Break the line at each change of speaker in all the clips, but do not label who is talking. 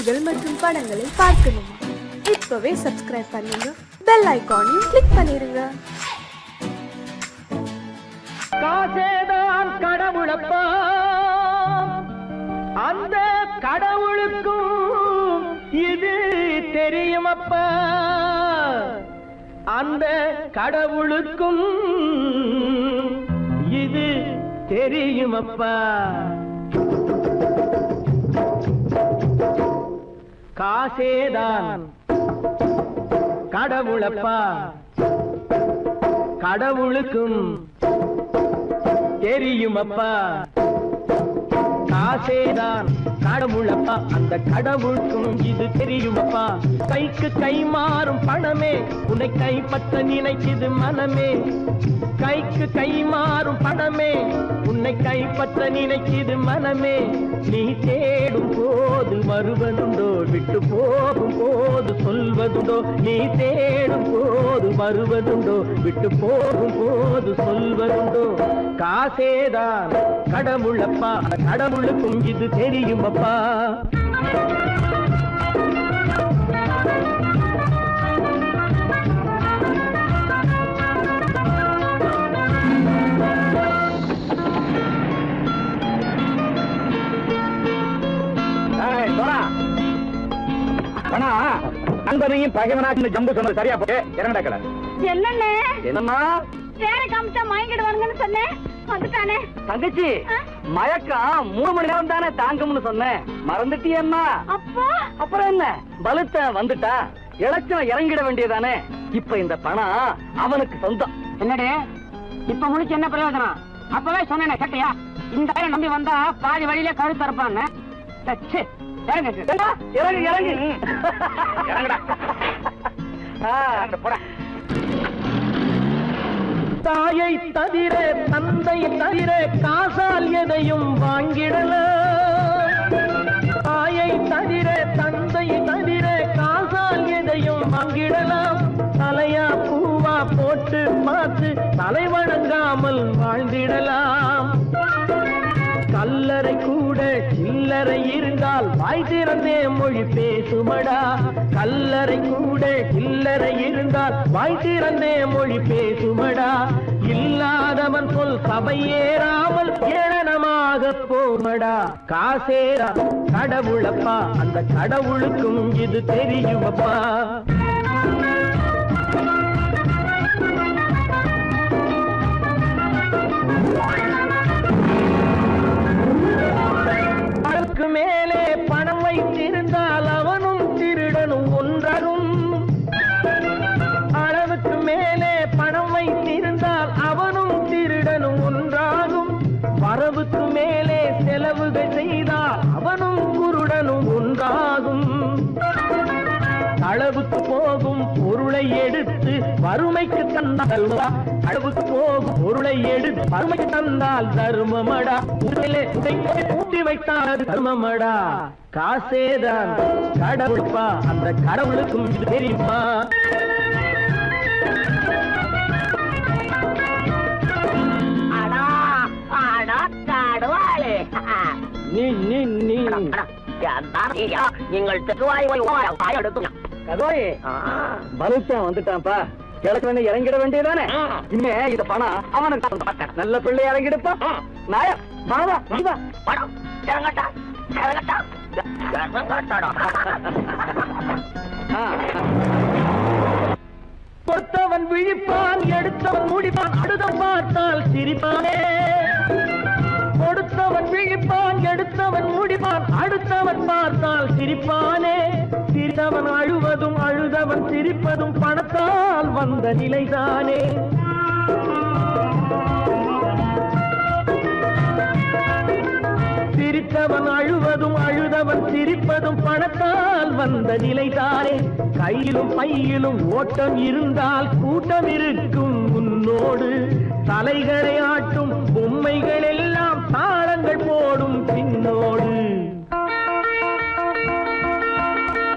செய்திகள் மற்றும் படங்களை பார்க்கணுமா? இப்பவே சப்ஸ்கிரைப் பண்ணுங்க, பெல் ஐகானையும் கிளிக் பண்ணிருங்க.
காசேதான் கடவுளப்பா, அந்த கடவுளுக்கும் இது தெரியுமப்பா, அந்த கடவுளுக்கும் இது தெரியுமப்பா. காசேதான் கடவுளப்பா, கடவுளுக்கும் தெரியுமப்பா. காசேதான் கடவுளப்பா, அந்த கடவுளுக்கும் இது தெரியுமப்பா. கைக்கு கை மாறும் பணமே உன்னை கைப்பற்ற நினைக்குது மனமே. கைக்கு கை மாறும் பணமே உன்னை கைப்பற்ற நினைக்குது மனமே. நீ தேடும் போது வருவதுண்டோ, விட்டு போகும் போது சொல்வதுண்டோ. நீ தேடும் போது வருவதுண்டோ, விட்டு போகும் போது சொல்வதுண்டோ. காசேதான் கடவுளப்பா, கடவுளுக்கும் இது தெரியுமப்பா. நண்பனையும் பகைவனாச்சு ஜம்பு சொன்னது சரியா போட்டு இறங்கடக்கல. என்னண்ணே என்னம்மா வேற காமிச்சா மயங்கிடுவாங்கன்னு சொன்னேன், வந்துட்டானே. தங்கச்சி மயக்கம் 3 மணி நேரம் தானே தாங்கும்னு சொன்னேன், மறந்துட்டியம்மா? அப்போ அப்புறம் என்ன, பலத்த வந்துட்டா இலச்சம் இறங்கிட வேண்டியதானே. இப்ப இந்த பணம் அவனுக்கு சொந்தம். என்னடே இப்ப முடிச்சு என்ன பிரயோஜனம்? அப்பவே சொன்னேன் சட்டையா, இந்த நம்பி வந்தா பாதி வழியில கழுத்து தரப்பான்னு. தாயை தவிர தந்தை தவிர காசால் எதையும் வாங்கிடலாம். தாயை தவிர தந்தை தவிர காசால் எதையும் வாங்கிடலாம். தலையா பூவா போட்டு பார்த்து தலை வணங்காமல் வாழ்ந்திடலாம். கல்லறை கூட சில்லறை இருந்தால் வாய் திறந்தே மொழி பேசுமடா. கல்லறை கூட சில்லறை இருந்தால் வாய் திறந்தே மொழி பேசுமடா. இல்லாதவன் சொல் சபையேறாமல் ஏளனமாக போமடா. காசேரா கடவுளப்பா, அந்த கடவுளுக்கும் இது தெரியுமப்பா. அளவுக்கு மேலே பணம் வைத்திருந்தால் அவனும் திருடனும் ஒன்றாகும். அளவுக்கு மேலே பணம் வைத்திருந்தால் அவனும் திருடனும் ஒன்றாகும். வரவுக்கு மேலே செலவுகள் செய்தால் அவனும் குருடனும் ஒன்றாகும். அளவுக்கு போகும் பொருளை எடுத்து வறுமைக்கு தந்தால், அளவுக்கு போகும் பொருளை எடுத்து வறுமைக்கு தந்தால் தர்மமடா. ஊட்டி வைத்தால் தர்மமடா. காசேதான் கடவுள்பா, அந்த கடவுளுக்கும் இது தெரியுமா? வந்துட்டான்ப்பா, கிழக்கு வந்து இறங்கிட வேண்டியதானே. இனிமே இந்த பணம் அவனுக்கு நல்ல பிள்ளை இறங்கிடுப்பா. நாயா பணம் இறங்கட்டா இறங்கட்டா. கொடுத்தவன் விழிப்பான், எடுத்தவன் முடிப்பான், அடுத்தவன் பார்த்தால் சிரிப்பானே. கொடுத்தவன் விழிப்பான், எடுத்தவன் முடிப்பான், அடுத்தவன் பார்த்தால் சிரிப்பானே. சிரித்தவன் அழுவதும் அழுதவன் சிரிப்பதும் பணத்தால் வந்த நிலைதானே. சிரித்தவன் அழுவதும் அழுதவன் சிரிப்பதும் பணத்தால் வந்த நிலைதானே. கையிலும் பையிலும் ஓட்டம் இருந்தால் கூட்டம் இருக்கும் உன்னோடு. தலைகளை ஆட்டும் பொம்மைகள் எல்லாம் தாளங்கள் போடும் பின்னோடு.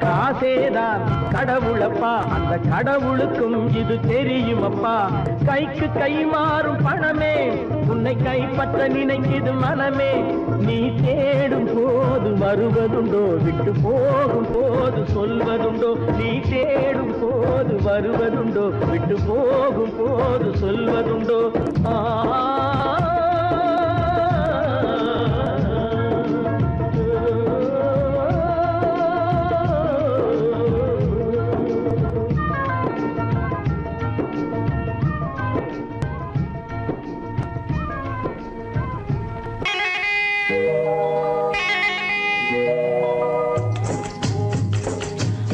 காசேதான் கடவுளப்பா, அந்த கடவுளுக்கும் இது தெரியுமப்பா. கைக்கு கை மாறும் பணமே உன்னை கைப்பற்ற நினைக்குது மனமே. நீ தேடும் போது வருவதுண்டோ, விட்டு போகும் போது சொல்வதுண்டோ. நீ தேடும் போது வருவதுண்டோ, விட்டு போகும் போது சொல்வதுண்டோ.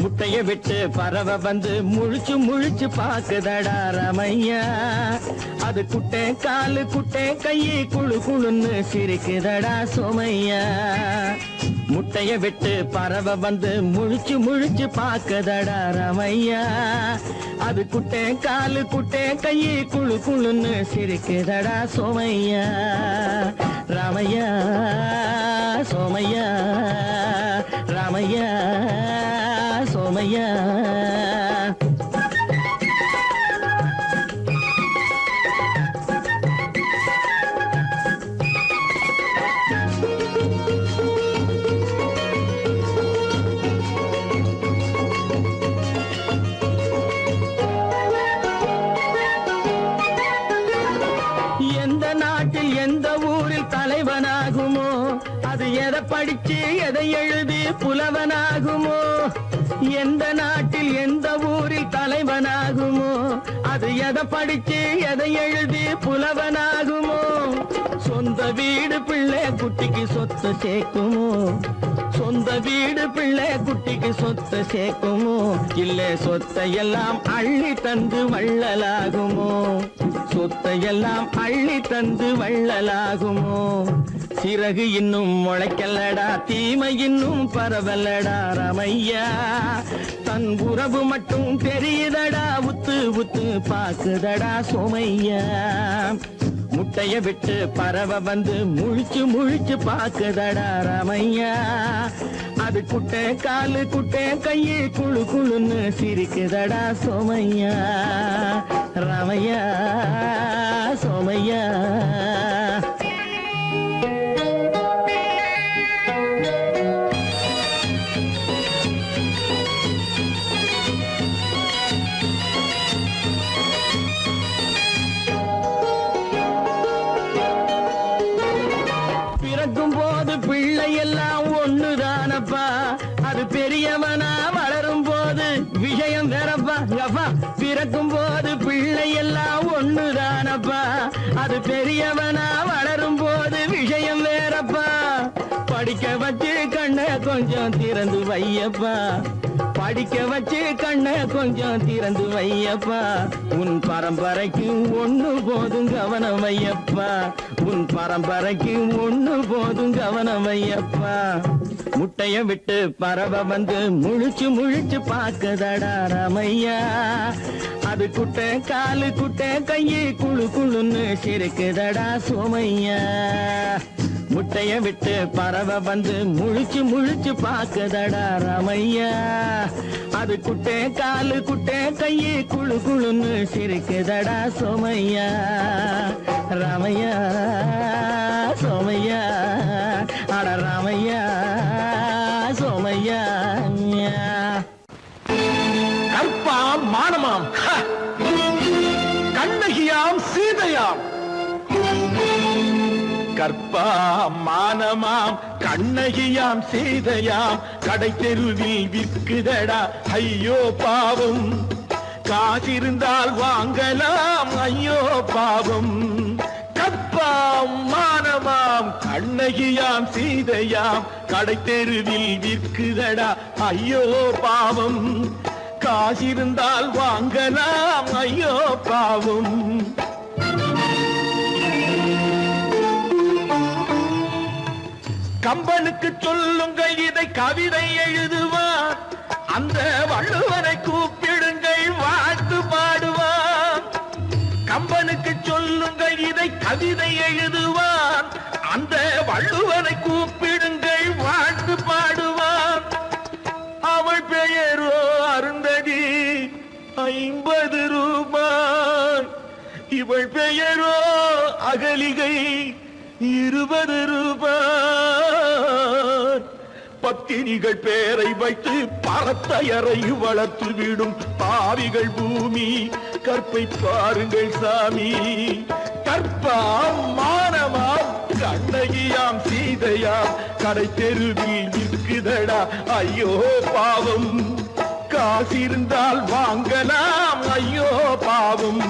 முட்டைய விட்டு பறவை வந்து முழிச்சு முழிச்சு பாக்குதடா ரமையா. அது குட்டை காலு குட்டை கையை குழு குழுன்னு சிரிக்குதடா சோமையா. முட்டைய விட்டு பறவை வந்து முழிச்சு முழிச்சு பாக்குதடா ரமையா. அது குட்டை காலு குட்டை கையை குழு குழுன்னு சிரிக்குதடா சோமையா. ராமையா சோமையா, ராமையா சோமையா. எந்த நாட்டில் எந்த ஊரில் தலைவனாகுமோ, அது எதை படிச்சு எதை எழுதி புலவனாகுமோ. எந்த நாட்டில் எந்த ஊரில் தலைவனாகுமோ, அது எதை படிச்சு எதை எழுதி புலவனாகுமோ. சொந்த வீடு பிள்ளை குட்டிக்கு சொத்து சேர்க்குமோ, சொந்த வீடு பிள்ளை குட்டிக்கு சொத்து சேர்க்குமோ. இல்ல சொத்தையெல்லாம் அள்ளி தந்து வள்ளலாகுமோ, சொத்தையெல்லாம் அள்ளி தந்து வள்ளலாகுமோ. சிறகு இன்னும் முளைக்கல்லடா, தீமை இன்னும் பரவல்லடா ரமையா. தன் உறவு மட்டும் தெரியுதடா, உத்து உத்து பாக்குதடா சோமையா. முட்டைய விட்டு பறவை வந்து முழிச்சு முழிச்சு பாக்குதடா ரமையா. அது குட்டை காலு குட்டை கையை குழு குழுன்னு சிரிக்குதடா சோமையா. ரமையா சோமையா. பிறக்கும் போது பிள்ளை எல்லாம் ஒண்ணுதானப்பா, அது பெரியவனா வளரும் போது விஷயம் வேறப்பா. அப்பா பிறக்கும் போது பிள்ளை எல்லாம் ஒண்ணுதானப்பா, அது பெரியவனா வளரும் போது விஷயம் வேறப்பா. படிக்க வச்சு கண்ணை கொஞ்சம் திறந்து வையப்பா, படிக்க வச்சு கண்ணை கொஞ்சம் திறந்து வையப்பா. உன் பரம்பரைக்கு ஒண்ணு போதும் கவனம் வையப்பா, உன் பரம்பரைக்கு ஒண்ணு போதும் கவனம் வையப்பா. முட்டைய விட்டு பறவை வந்து முழிச்சு முழிச்சு பாக்குதடா ரமையா. அது குட்டை காலு குட்டை கையை குழு குழுன்னு சிரிக்குதடா சோமையா. முட்டைய விட்டு பறவை வந்து முழிச்சு முழிச்சு பாக்குதடா ரமையா. அது குட்டை காலு குட்டை கையை குழு குழுன்னு சிரிக்குதடா சோமையா. ரமையா சோமையா, அட ரமையா சோமையா.
கற்பாம் மானமாம், கண்ணகியாம் சீதையாம். கற்பாம் மானமாம் கண்ணகியாம் சீதையாம், கடை தெருவில் விற்குதடா ஐயோ பாவம். காசிருந்தால் வாங்கலாம் ஐயோ பாவம். கற்பாம் மானமாம் கண்ணகியாம் சீதையாம், கடை தெருவில் விற்குதடா ஐயோ பாவம். காசிருந்தால் வாங்கலாம் ஐயோ பாவம். கம்பனுக்கு சொல்லுங்கள் இதை கவிதை எழுதுவான், அந்த வள்ளுவனை கூப்பிடுங்கள் வாழ்த்து பாடுவான். கம்பனுக்கு சொல்லுங்கள் இதை கவிதை எழுதுவான், அந்த வள்ளுவனை கூப்பிடுங்கள் வாழ்த்து பாடுவான். அவள் 50 ரூபாய். இவள் பெயரோ அகலிகை 20 ரூபாய். பத்தினிகள் பேரை வைத்து பரத்தையறை வளர்த்து விடும் பாவிகள் பூமி. கற்பை பாருங்கள் சாமி. கற்பாம் மானமாம் கண்ணகியாம் சீதையாம் கடை தெருவில் நிற்குதடா ஐயோ பாவம். காசிருந்தால் வாங்கலாம் ஐயோ பாவம்.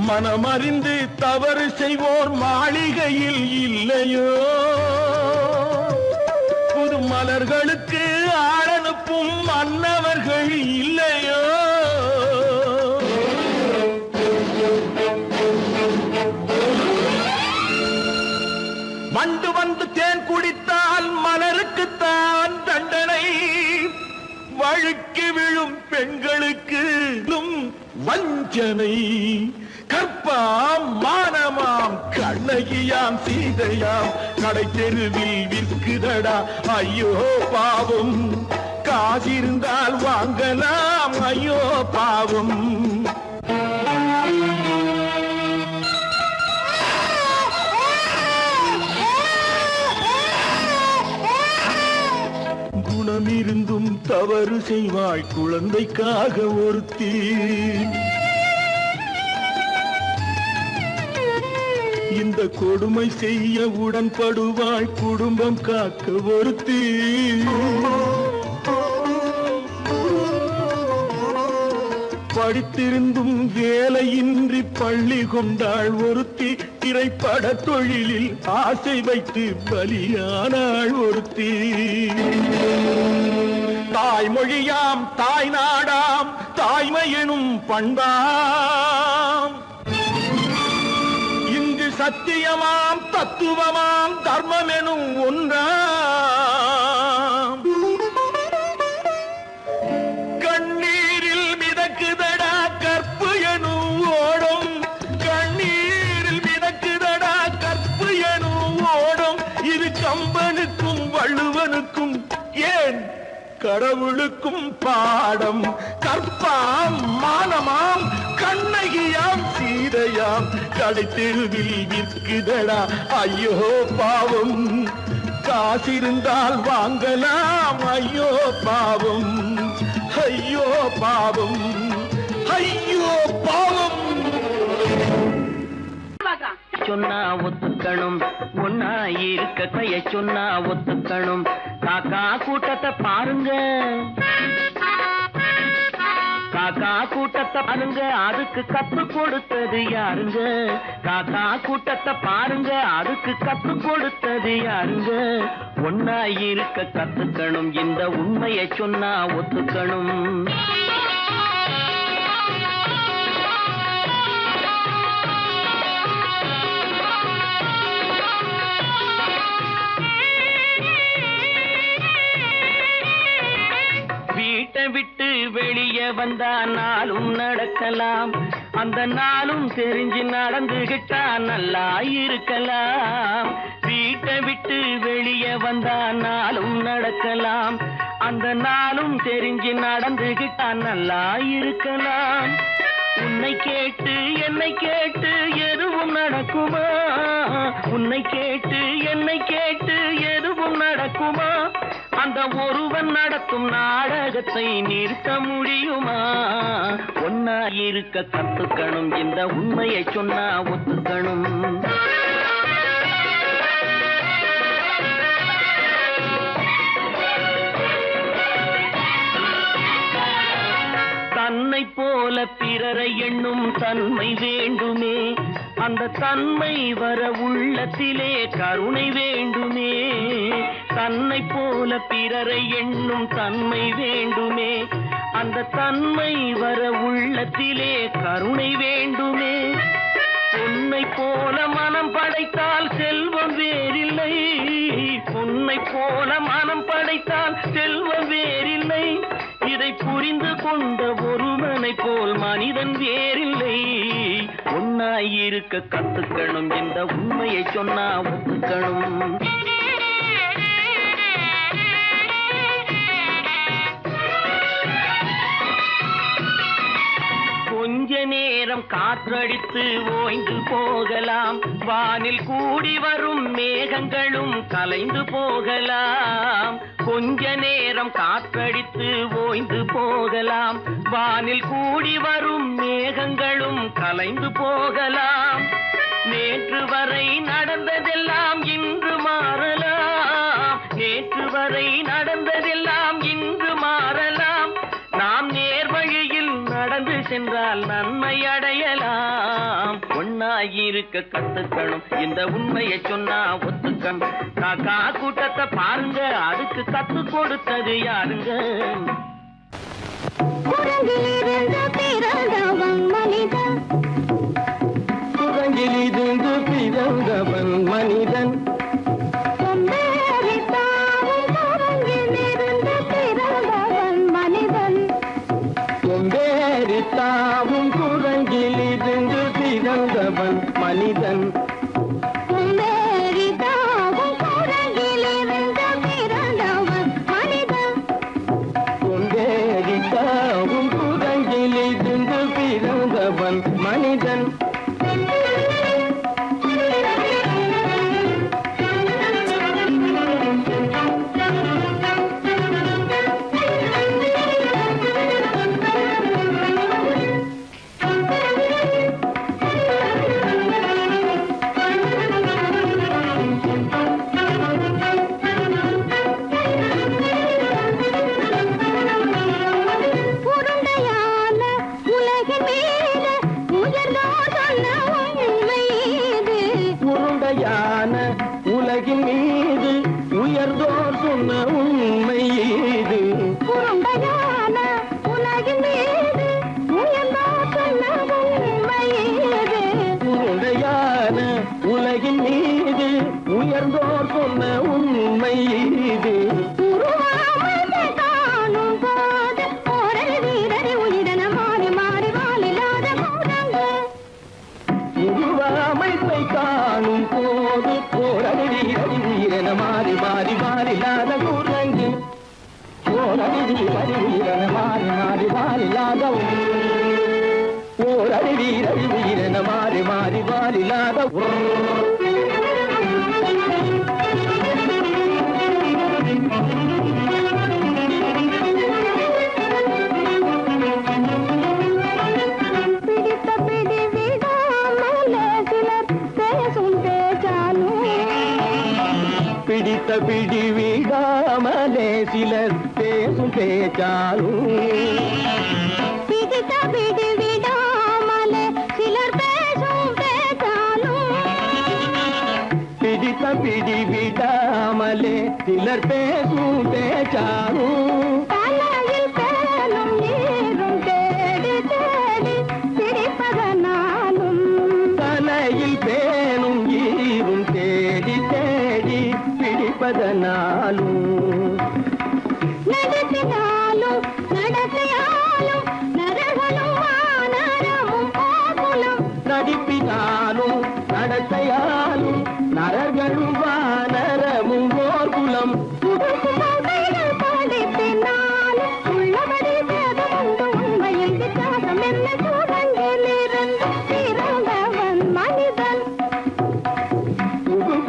மனமறிந்து தவறு செய்வோர் மாளிகையில் இல்லையோ. புது மலர்களுக்கு ஆளனுப்பும் மன்னவர்கள் இல்லையோ. வண்டு வந்து தேன் குடித்தால் மலருக்குத்தான் தண்டனை. வழுக்கி விழும் பெண்களுக்கு வஞ்சனை. கற்பாம் மானமாம் கண்ணகியாம் சீதையாம் கடை தெருவில் விற்குதடா ஐயோ பாவம். காசிருந்தால் வாங்கலாம் ஐயோ பாவம். குணமிருந்தும் தவறு செய்வாய் குழந்தைக்காக ஒருத்தி. இந்த கொடுமை செய்ய உடன்படுவாய் குடும்பம் காக்க ஒருத்தி. படித்திருந்தும் வேலையின்றி பள்ளி கொண்டாள் ஒருத்தி. திரைப்பட தொழிலில் ஆசை வைத்து பலியானாள் ஒருத்தி. தாய்மொழியாம் தாய் நாடாம் தாய்மையெனும் பண்பாம். இங்கு சத்தியமாம் தத்துவமாம் தர்மமெனும் ஒன்றாம். கண்ணீரில் மிதக்குதடா கற்பு எனும் ஓடும். கண்ணீரில் மிதக்குதடா கற்பு எனும் ஓடும். இது கம்பனுக்கும் வள்ளுவனுக்கும் ஏன் கடவுளுக்கும் பாடம். கற்பாம் மானமாம் கண்ணகியாம் சீதையாம் கடை தெருவில் விற்குதடா ஐயோ பாவம். காசிருந்தால் வாங்கலாம் ஐயோ பாவம். ஐயோ பாவம் ஐயோ பாவம்.
சொன்னா ஒத்துக்கணும் ஒன்னா இருக்க கைய சொன்னா ஒத்துக்கணும். காக்கா கூட்டத்தை பாருங்க காக்கா கூட்டத்தை பாருங்க அதுக்கு கத்து கொடுத்தது யாருங்க. காக்கா கூட்டத்தை பாருங்க அதுக்கு கத்து கொடுத்தது யாருங்க. ஒன்னா இருக்க கத்துக்கணும் இந்த உண்மையை சொன்னா ஒத்துக்கணும். வீட்டை விட்டு வெளியே வந்தா நாளும் நடக்கலாம். அந்த நாளும் தெரிஞ்சு நடந்துகிட்டா நல்லா இருக்கலாம். வீட்டை விட்டு வெளியே வந்தா நாளும் நடக்கலாம். அந்த நாளும் தெரிஞ்சு நடந்துகிட்டா நல்லா இருக்கலாம். உன்னை கேட்டு என்னை கேட்டு எதுவும் நடக்குமா. உன்னை கேட்டு என்னை கேட்டு எதுவும் நடக்குமா. அந்த ஒருவன் நடத்தும் நாடகத்தை நிறுத்த முடியுமா. ஒன்னா இருக்க கத்துக்கணும் இந்த உண்மையை சொன்னா ஒத்துக்கணும். தன்னை போல பிறரை எண்ணும் தன்மை வேண்டுமே. அந்த தன்மை வர உள்ளத்திலே கருணை வேண்டுமே. தன்னை போல பிறரை எண்ணும் தன்மை வேண்டுமே. அந்த தன்மை வர உள்ளத்திலே கருணை வேண்டுமே. பொன்னை போல மனம் படைத்தால் செல்வம் வேறில்லை. பொன்னை போல மனம் படைத்தால் செல்வம் வேறில்லை. இதை புரிந்து கொண்ட ஒருவனை போல் மனிதன் வேறில்லை. ஒன்னாய் இருக்க கத்துக்கணும், இந்த உண்மையை சொன்னா ஒத்துக்கணும். கொஞ்ச நேரம் காற்றடித்து ஓய்ந்து போகலாம், வானில் கூடி வரும் மேகங்களும் கலைந்து போகலாம். கொஞ்ச நேரம் காற்றடித்து ஓய்ந்து போகலாம், வானில் கூடி வரும் மேகங்களும் கலைந்து போகலாம். நேற்று வரை நடந்ததெல்லாம் இன்று மாறலாம், நேற்று வரை நடந்ததெல்லாம் இன்று மாறலாம். நாம் நேர்வழியில் நடந்து சென்றால் நன்மை அடையலாம். ஒன்னாயிருக்க கத்துக்கணும், இந்த உண்மையை சொன்னா ஒத்துக்கணும். காக்கா கூட்டத்தை பாருங்க, அதுக்கு கத்து கொடுத்தது யாருங்க?
குரங்கிலிருந்து பிறந்தவன் மனிதன்,
குரங்கிலிருந்து பிறந்தவன் மனிதன்.
கொம்பேறித்தாவும் குரங்கிலிருந்து பிறந்தவன் மனிதன்,
கொம்பேறித்தாவும் குரங்கிலிருந்து பிறந்தவன் மனிதன்.
கொம்பேறித்தாவும் குரங்கிலிருந்து பிறந்தவன் மனிதன்,
கொம்பேறித்தாவும் குரங்கிலிருந்து பிறந்தவன் மனிதன்.
உருண்டையான உலகின் மீது உயர்ந்தோர் சொன்ன உண்மை இது,
உருண்டையான உலகின் மீது உயர்ந்தோர் சொன்ன உண்மை இது.
உருண்டையான உலகின் மீது உயர்ந்தோர் சொன்ன உண்மை இது,
உருண்டையான உலகின் மீது உயர்ந்தோர் சொன்ன உண்மை இது.
உருவாமையை காணும் போது ஓரடி வீரடி உயிரென மாறி மாறி வாழில்லாத குரங்கு,
உருவாமைப்பை காணும் போது போரடி வீரடி வீரன மாறி மாறி மாறில்லாத குரங்கு. போரடி வீரடி வீரன மாறி மாறி மாறில்லாத ஓரடி வீரடி வீரன மாறி மாறி மாறில்லாத
பிடித்த பிடி விடாமலே சிலர் பேசும் பேச்சாலும்,
பிடித்த பிடி விடாமலே சிலர் பேசும் பேச்சாலும்.
பிடித்த பிடி விடாமலே சிலர் பேசும் பேச்சாலும்,
பிடித்த பிடி விடாமலே சிலர் பேசும் பேச்சாலும்.
தலையில் பேனும் நீரும் தேடி தேடி பிடிப்பதனாலும்,
தலையில் பேணும் ஈரும் தேடி தேடி பிடிப்பதனாலும்.
நடத்தினாலும் நடத்தையாலும் நரகளும் வானரமும் கோகுலம்,
நடிப்பினாலும் நடத்தையாலும் நரர்களும் வானரமும் ஓர் குலம்.
உடுக்கு கோட்டைகள் படிப்பினாலும் உள்ளபடி வேதம் உண்டு உண்மையில் வித்தியாசம் என்ன? சூழங்கிலிருந்து பிறந்தவன் மனிதன்,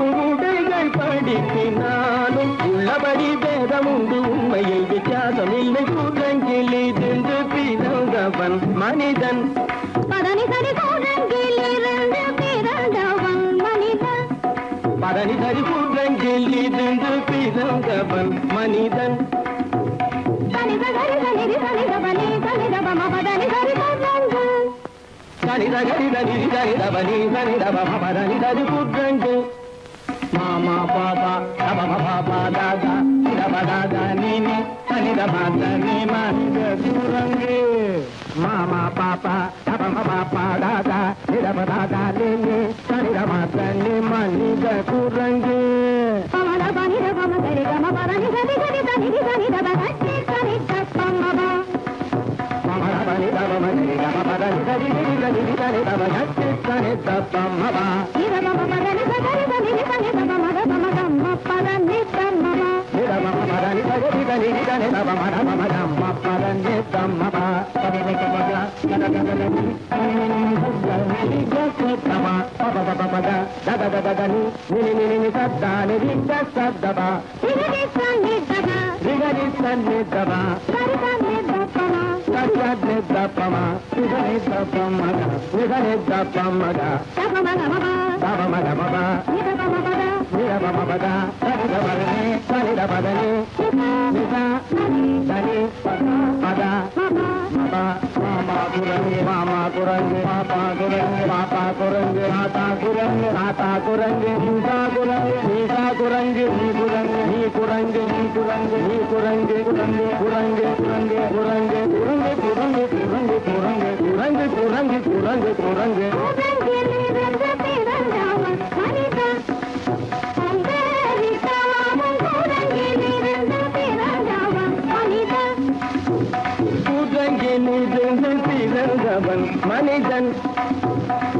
உடைகள் படிப்பினாலும் உள்ளபடி பேதம் உண்டு உண்மையில் வித்தியாசம் இல்லை. குரங்கிலிருந்து பிறந்தவன் மனிதன்.
பதனி சரி சூழங்கிலிருந்து பிறந்தவன் மனிதன்,
பரணி சரி குரங்கிலிருந்து பிறந்தவன் மனிதன்.
சனித சரி சனிதி சனிதபனி சனிதபம பதனி சரி சூழங்கு,
சனித கரித நிதி சரிதபனி சரிதபம பரணி சரி குரங்கு. மாமா பாபா தபம பாபா தாதா சிதப தாதா நீனி சனித பாதா நீ மனித குரங்கு. மாமா பாப்பா தபம பாப்பா தாதா சிதப தாதா நீனி சனித பாதா நீ மனித குரங்கு.
பமத பனித பம சரி கம பதனி சரி சரி சனிதி சனிதப சரி சரி தப்பமபா,
மம பனி தபம சரி கம பரணி மனிதன்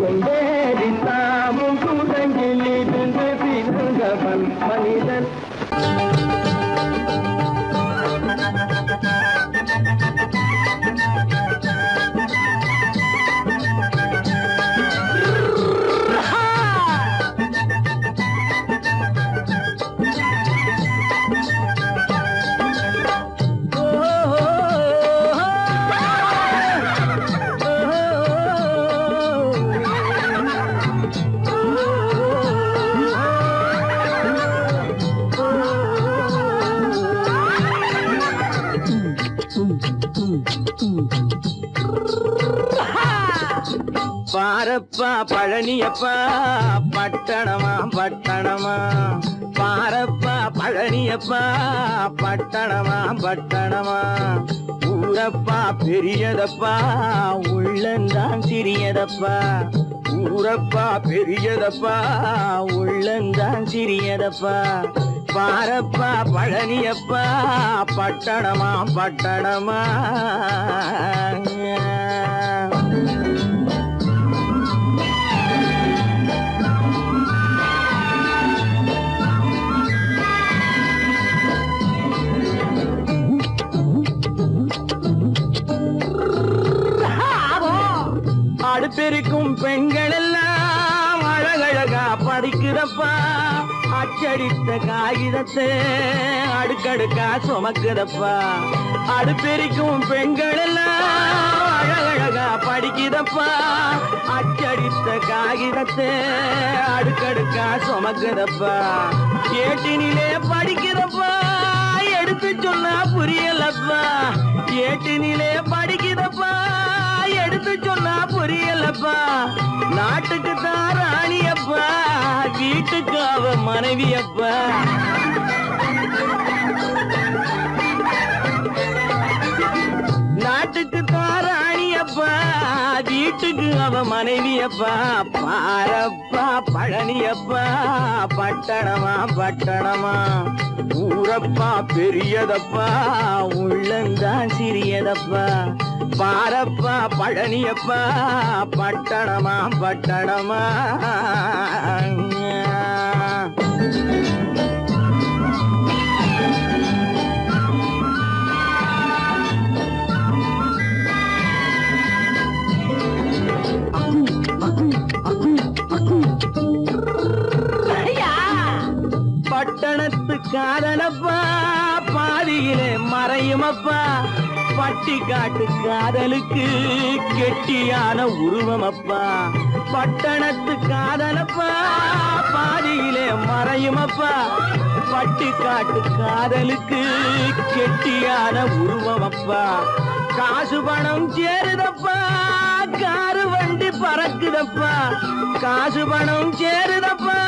கொண்டேரித்தாமும் கூடங்கிலிருந்து பிறந்தவன் மனிதன். பாரப்பா பழனியப்பா பட்டணமா பட்டணமா, பாரப்பா பழனியப்பா பட்டணமா பட்டணமா, ஊரப்பா பெரியதப்பா உள்ளந்தான் சிறியதப்பா, ஊரப்பா பெரியதப்பா உள்ளந்தான் சிறியதப்பா, பாரப்பா பழனியப்பா பட்டணமா பட்டணமா. அடுப்பெருக்கும் பெண்கள் எல்லாம் அழகழகா படிக்குதப்பா, அச்சடித்த காகிதத்தை அடுக்கடுக்கா சுமக்குதப்பா, அடுப்பெருக்கும் பெண்கள் எல்லாம் அழகழகா படிக்குதப்பா, அச்சடித்த காகிதத்தை அடுக்கடுக்கா சுமக்குதப்பா, ஏட்டினிலே படிக்குதப்பா எடுத்து சொன்னா புரியலப்பா, ஏட்டினிலே படிக்குதப்பா எடுத்து சொன்னா புரியலப்பா, நாட்டுக்கு தான் ராணியப்பா வீட்டுக்கு அவ மனைவியப்பா, நாட்டுக்கு தான் ராணியப்பா வீட்டுக்கு அவ மனைவியப்பா, பாரப்பா பழனியப்பா பட்டணமா பட்டணமா, ஊரப்பா பெரியதப்பா உள்ளந்தான் சிறியதப்பா, பாரப்பா பழனியப்பா பட்டணமா பட்டணமா. பட்டணத்து காதலப்பா பாதியிலே மறையுமப்பா, பட்டி காட்டு காதலுக்கு கெட்டியான உருவமப்பா, பட்டணத்து காதலப்பா பாதியிலே மறையுமப்பா, பட்டி காட்டு காதலுக்கு கெட்டியான உருவமப்பா, காசு பணம் சேருதப்பா காரு வண்டி பறக்குதப்பா, காசு பணம் சேருதப்பா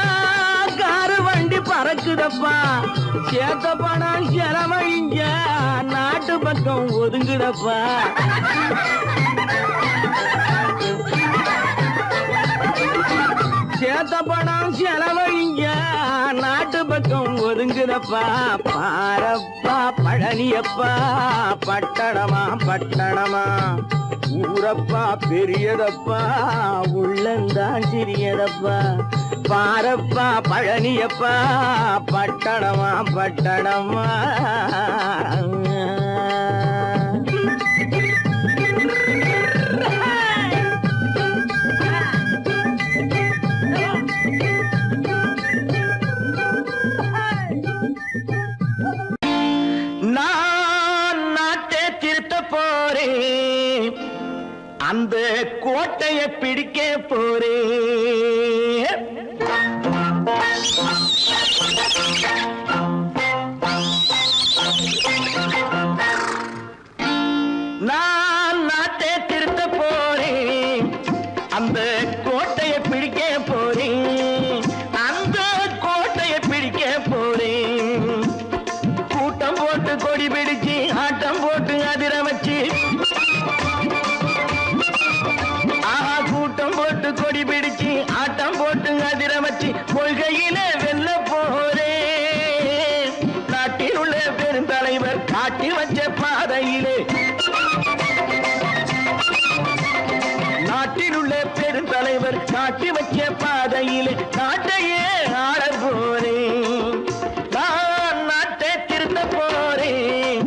காரு வண்டி பறக்குதப்பா, சேத்த பணம் செலவழிஞ்ச நாட்டு பக்கம் ஒதுங்குதப்பா, சேத்த பணம் செலவழிஞ்ச நாட்டு பக்கம் ஒதுங்குதப்பா, பாரப்பா பழனியப்பா பட்டணமா பட்டணமா,
ஊரப்பா பெரியதப்பா உள்ளந்தான் சிறியதப்பா பாரப்பா பழனியப்பா பட்டணமா பட்டணமா
நான் நாட்டை திருத்த போறேன் அந்த கோட்டையை பிடிக்க போறேன் நான் நாட்டை திருத்த போறேன் அந்த கோட்டையை பிடிக்க போறேன் அந்த கோட்டையை பிடிக்க போறேன் கூட்டம் போட்டு கொடி பிடிச்சு ஆட்டம் போட்டு அதிர வச்சு கூட்டம் போட்டு கொடி பிடிச்சு ஆட்டம் போட்டு அதிர வச்சு கொள்கையில வெல்ல போறேன் நாட்டில் உள்ள பெருந்தலைவர் காட்டி வச்ச பாதையிலே நாட்டில் உள்ள பெருந்தலைவர் காட்டி வச்ச பாதையிலே நாட்டையே ஆள போறேன் நான் நாட்டை திருத்த போறேன்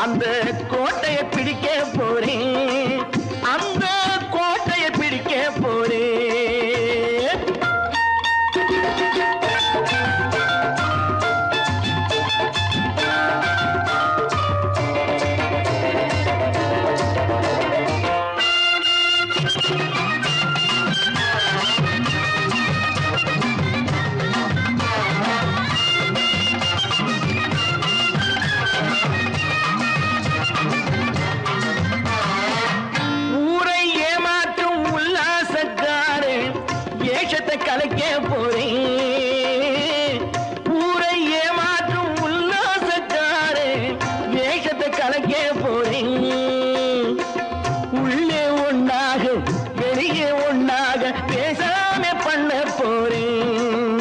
அந்த கோட்டையை பிடிக்க போறேன் அந்த கோட்டையை பிடிக்க போறேன் ஊரை ஏமாற்றும் உல்லாசக்காரு ஏஷத்தை கலைக்க போறேன் ஊரை ஏமாற்றும் உல்லாசக்காரு வேஷத்தை கலைக்க போறேன் உள்ளே ஒண்ணாக வெளியே ஒண்ணாக பேசாம பண்ண போறேன்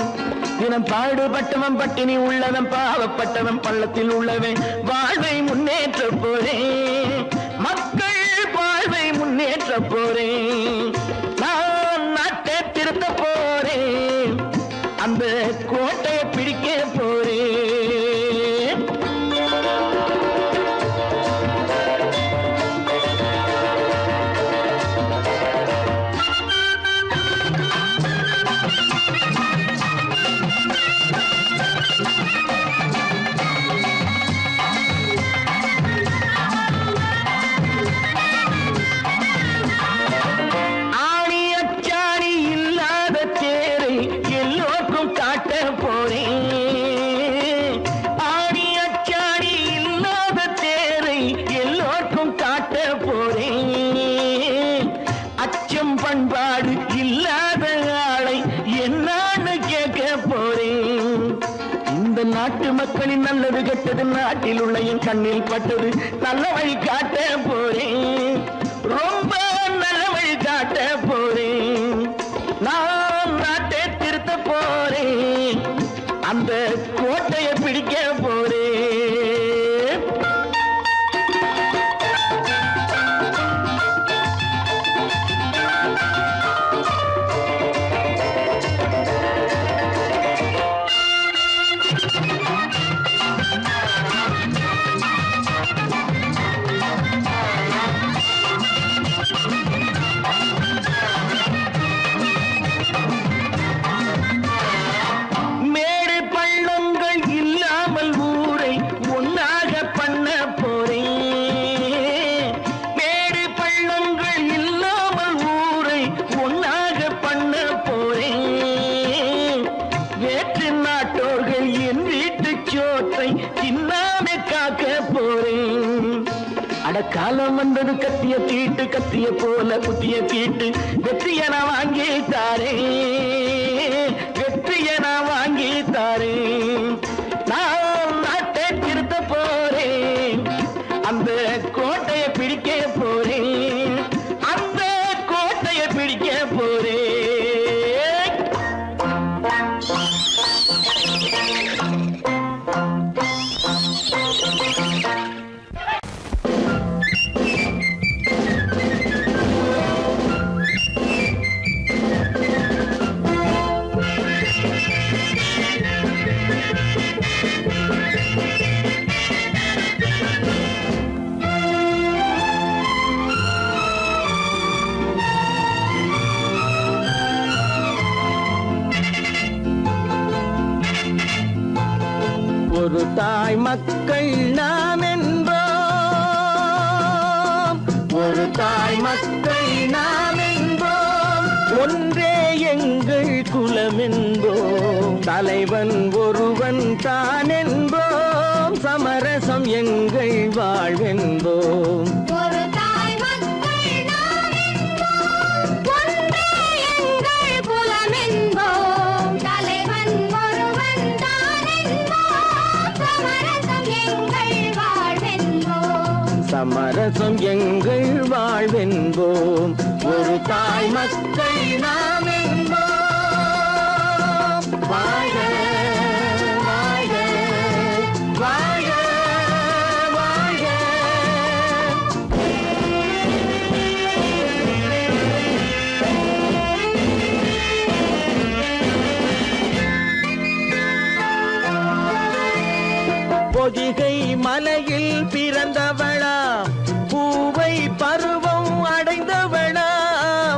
தினம் பாடுபட்டவன் பட்டினி உள்ளவன் பாவப்பட்டவன் பள்ளத்தில் உள்ளவன் வாழ்வை முன்னேற்ற போறேன் மக்கள் வாழ்வை முன்னேற்ற போறேன் நான் நாட்டை திருத்த போறேன் அந்த கோட்டையை பிடிக்க போறேன் ஆணி அச்சாணி இல்லாத தேரை எல்லோருக்கும் காட்ட போறேன் ஆணி அச்சாணி இல்லாத தேரை எல்லோருக்கும் காட்ட போறேன் அச்சம் பண்பாடு இல்லாத ஆளை என்னான்னு கேட்க போறேன் இந்த நாட்டு மக்களின் நல்லது கெட்டது நாட்டில் உள்ள என் கண்ணில் பட்டது நல்ல வழி காட்ட போறேன் ரொம்ப நல்ல வழி காட்ட போறேன் நான் நாட்டை திருத்த போறேன் அந்த கோட்டையை பிடிக்க போறேன் மேடு பள்ளங்கள் இல்லாமல் ஊரை ஒன்னாக பண்ண போறேன் மேடு பள்ளங்கள் இல்லாமல் ஊரை ஒன்னாக பண்ண போறேன் வேற்று நாட்டோர்கள் என் வீட்டு சோற்றை தின்னாம காக்க போறேன் அடக்காலம் வந்தது கத்திய தீட்டு கத்திய போல குத்திய தீட்டு வெற்றிய நான் வாங்கி தாரேன் வெற்றிய நான் வாங்கி தாரேன் நான் நாட்டை திருத்த போறேன் அந்த கோட்டையை பிடிக்க போறேன் அந்த கோட்டையை பிடிக்க போறேன்
ஒரு தாய் மக்கள் நாம் என்போம், ஒரு தாய் மக்கள் நாம் என்போம், ஒன்றே எங்கள் குலம் என்போம், தலைவன் ஒருவன் தான் என்போம், சமரசம் எங்கள் வாழ்வென்போம்.
ஒரு தாய் மக்கள் நாம் என்போம், ஒன்றே எங்கள் குலம் என்போம், தலைவன் ஒருவன் தான் என்போம், சமரசம் எங்கள் வாழ்வென்போம்.
சமரசம் எங்கள் வாழ்வென்போம். ஒரு தாய் மக்கள் நாம் என்போம். வாழ்க வாழ்க வாழ்க வாழ்க. பொதிகை மலையில் பிறந்தவளா, பூவை பருவம் அடைந்தவளா,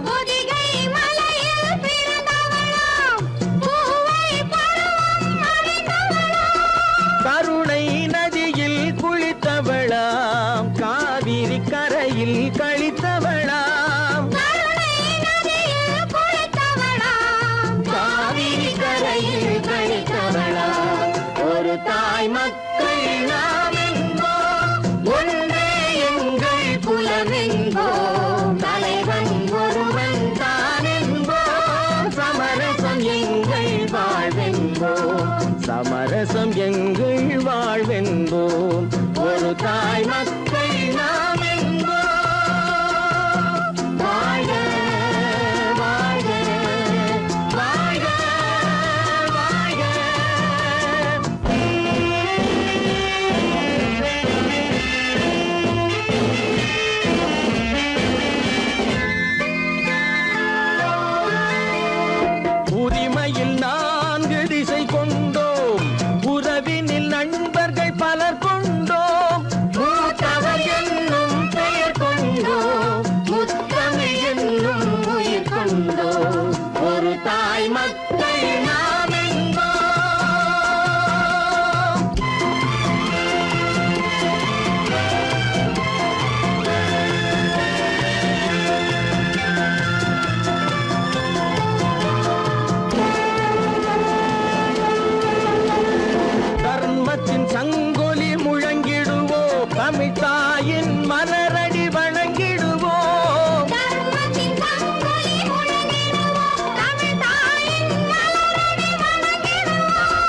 பொதிகை மலையில் பிறந்தவளாம், பூவை பருவம் அடைந்தவளாம்,
கருணை நதியில் குளித்தவளாம், காவிரி கரையில் கழித்தவளாம்,
கருணை நதியில் குளித்தவளாம்,
காவிரி கரையில் கழித்தவளாம். ஒரு தாய் மக்கள் நாம் என்போம், ஒன்றே எங்கள் குலம் என்போம், தலைவன் ஒருவன் தான் என்போம், சமரசம் எங்கள் வாழ்வென்போம், சமரசம் எங்கள் வாழ்வென்போம். ஒரு தாய் மக்கள் நாம் என்போம். வாழ்க வாழ்க வாழ்க வாழ்க. உரிமையில் 4 திசை கொண்டோம், உறவினில் நண்பர்கள் பலர் கொண்டோம், மூத்தவர் என்னும் பெயர் கொண்டோம், முத்தமிழ் என்னும் உயிர் கொண்டோம். ஒரு தாய் மக்கள் நாம் என்போம். தர்மத்தின் சங்கொலி முழங்கிடுவோம், தமிழ் தாயின் மலரடி வணங்கிடுவோம்,
தர்மத்தின் சங்கொலி முழங்கிடுவோம், தமிழ் தாயின் மலரடி வணங்கிடுவோம்,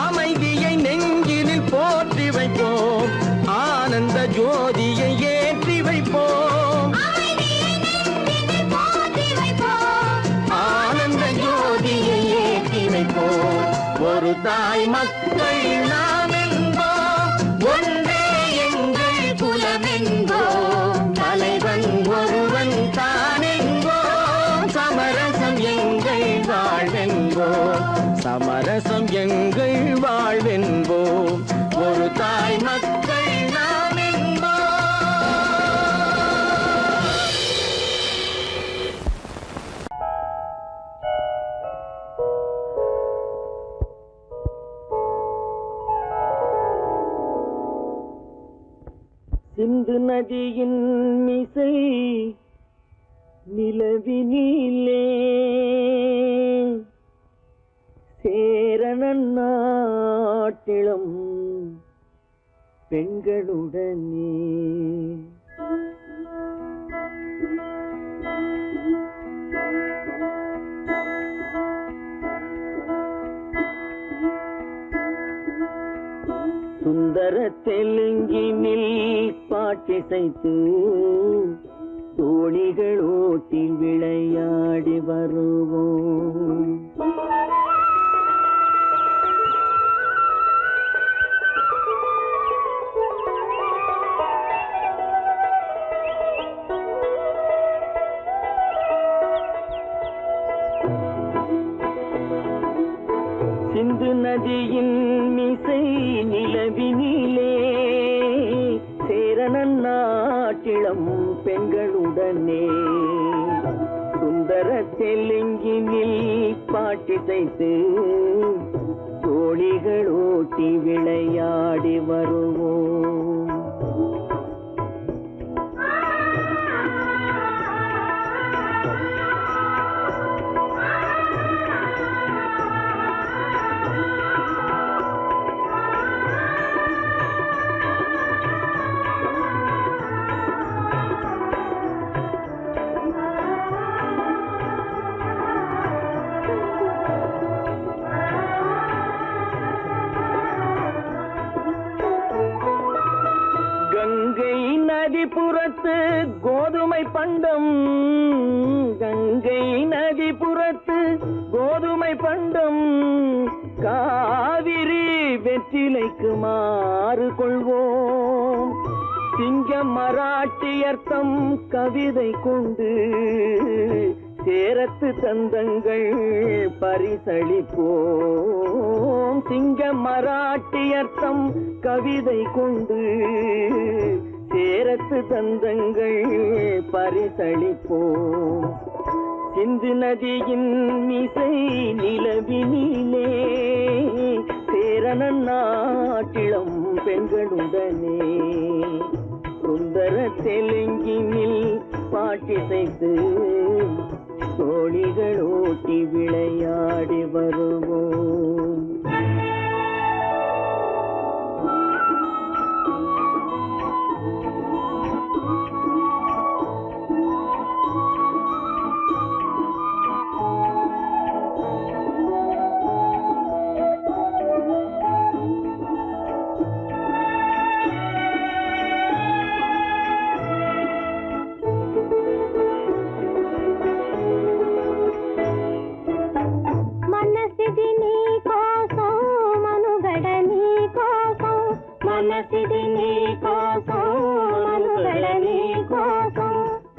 அமைதியை நெஞ்சினில் போற்றி வைப்போம், ஆனந்த ஜோதியை ஏற்றி வைப்போம்,
அமைதியை நெஞ்சினில் போற்றி வைப்போம்,
ஆனந்த ஜோதியை ஏற்றி வைப்போம். ஒரு தாய் மக்கள் நாம் என்போம், ஒன்றே எங்கள் குலம் என்போம், தலைவன் ஒருவன் தான் என்போம், சமரசம் எங்கள் வாழ்வென்போம், சமரசம் எங்கள் வாழ்வென்போம். ஒரு தாய் மக்கள் நாம் என்போம். சிந்து நதியின் மிசை நிலவினிலே சேரணன் நாட்டிளம் பெண்களுடனே சுந்தர தெலுங்கினில் பாட்டிசைத்து தோணிகள் ஓட்டி விளையாடி வருவோம். சிந்து நதியின் மிசை நிலவினிலே சேரணன் நாட்டிளம் பெண்களுடனே சுந்தர தெலுங்கினில் பாட்டிசைத்து தோணி தோழிகள் ஓட்டி விளையாடி வருவோம். கங்கை நதிபுறத்து கோதுமை பண்டம், கங்கை நதிபுறத்து கோதுமை பண்டம், காவிரி வெற்றிலைக்கு மாறு கொள்வோம். சிங்கம் மராட்டியர்த்தம் கவிதை கொண்டு சேரத்து தந்தங்கள் பரிசளிப்போம். சிங்கம் மராட்டியர்த்தம் கவிதை கொண்டு சேரத்து தந்தங்கள் பரிசளிப்போம். சிந்து நதியின் மிசை நிலவினிலே சேரணன் நாட்டிளம் பெண்களுடனே சுந்தர தெலுங்கினில் பாட்டிசைத்து தோழிகள் ஓட்டி விளையாடி வருவோம்.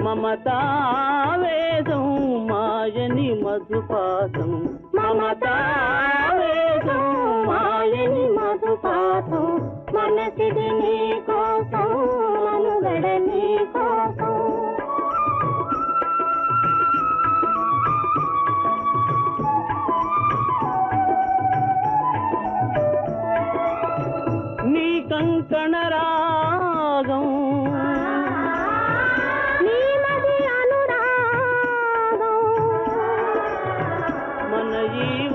మమతావేదం మాయని మధుపాతం, మమతావేదం మాయని మధుపాతం, మనసిది నీ కోసం మనుగడ నీ కోసం. నీ కంకణ రాగం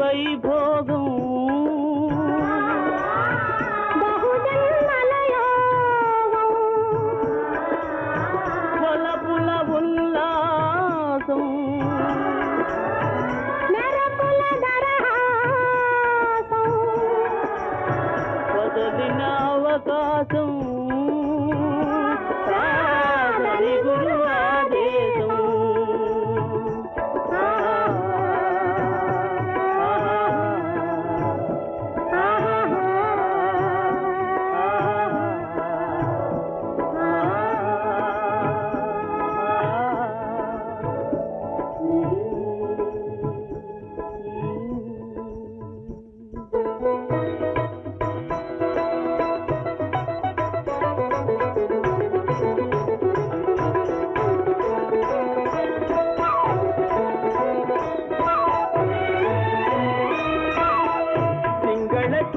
వైభోగం బహుజన్మలయోగం కొలపుల ఉల్లాసం మెరపుల దరహాసం వదలిన అవకాశం సాధని గురు ఆదేశం.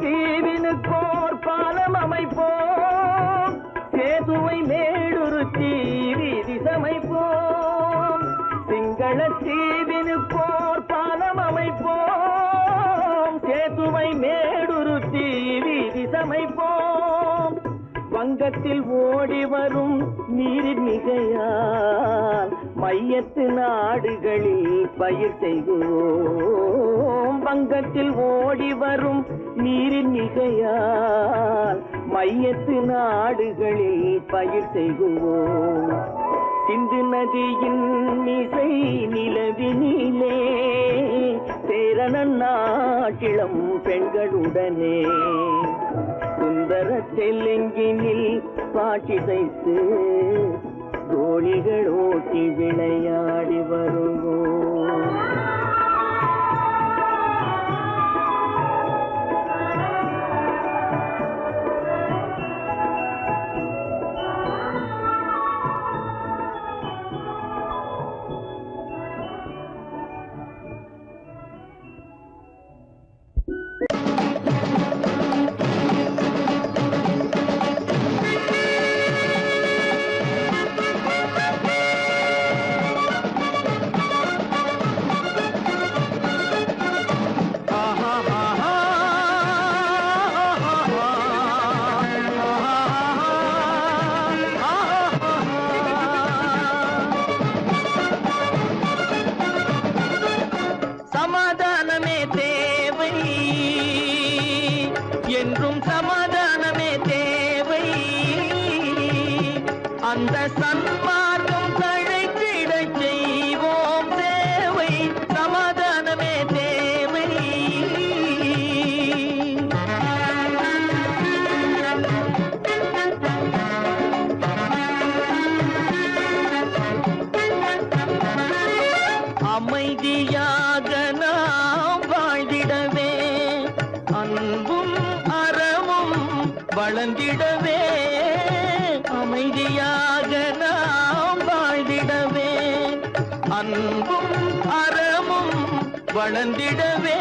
தீவினுக்கோர் பாலம் அமைப்போம், சேதுவை மேடுருத்தி வீதி சமைப்போம். சிங்கள தீவினுக்கோர் பாலம் அமைப்போம், சேதுவை மேடுருத்தி வீதி சமைப்போம். வங்கத்தில் ஓடி வரும் நீரின் மிகையால் மையத்து நாடுகளில் பயிர் செய்வோம். வங்கத்தில் ஓடி வரும் நீரின் மிகையால் மையத்து நாடுகளில் பயிர் செய்வோம். சிந்து நதியின் மிசை நிலவினிலே சேரணன் நாட்டிளம் பெண்களுடனே சுந்தர தெலுங்கினில் பாட்டிசைத்து தோழிகள் ஓட்டி விளையாடி வருவோம்.
சமாதானமே தேவை, என்றும் சமாதானமே தேவை. அந்த சன்மார்க்கம் தழைத்திடச் செய்வோம் சேவை, சமாதானமே தேவை. அமைதியாக நாம் வாழ்ந்திடவே, அன்பும் அறமும் வளர்ந்திடவே. அமைதியாக நாம் வாழ்ந்திடவே, அன்பும் அறமும் வளர்ந்திடவே.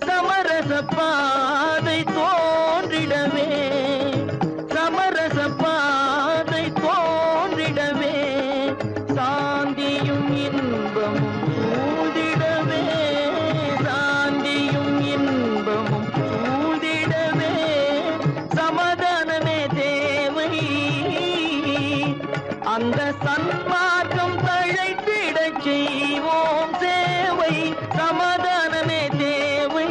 சமரச பாதை தோன்றிடவே, சமரச பாதை தோன்றிடவே. சாந்தியும் இன்பமும் சூழ்ந்திடவே, சாந்தியும் இன்பமும் சூழ்ந்திடவே. சமாதானமே தேவை, அந்த சன்மார்க்கம் தழைத்திடச் செய்வோம் சேவை, சமாதானமே தேவை.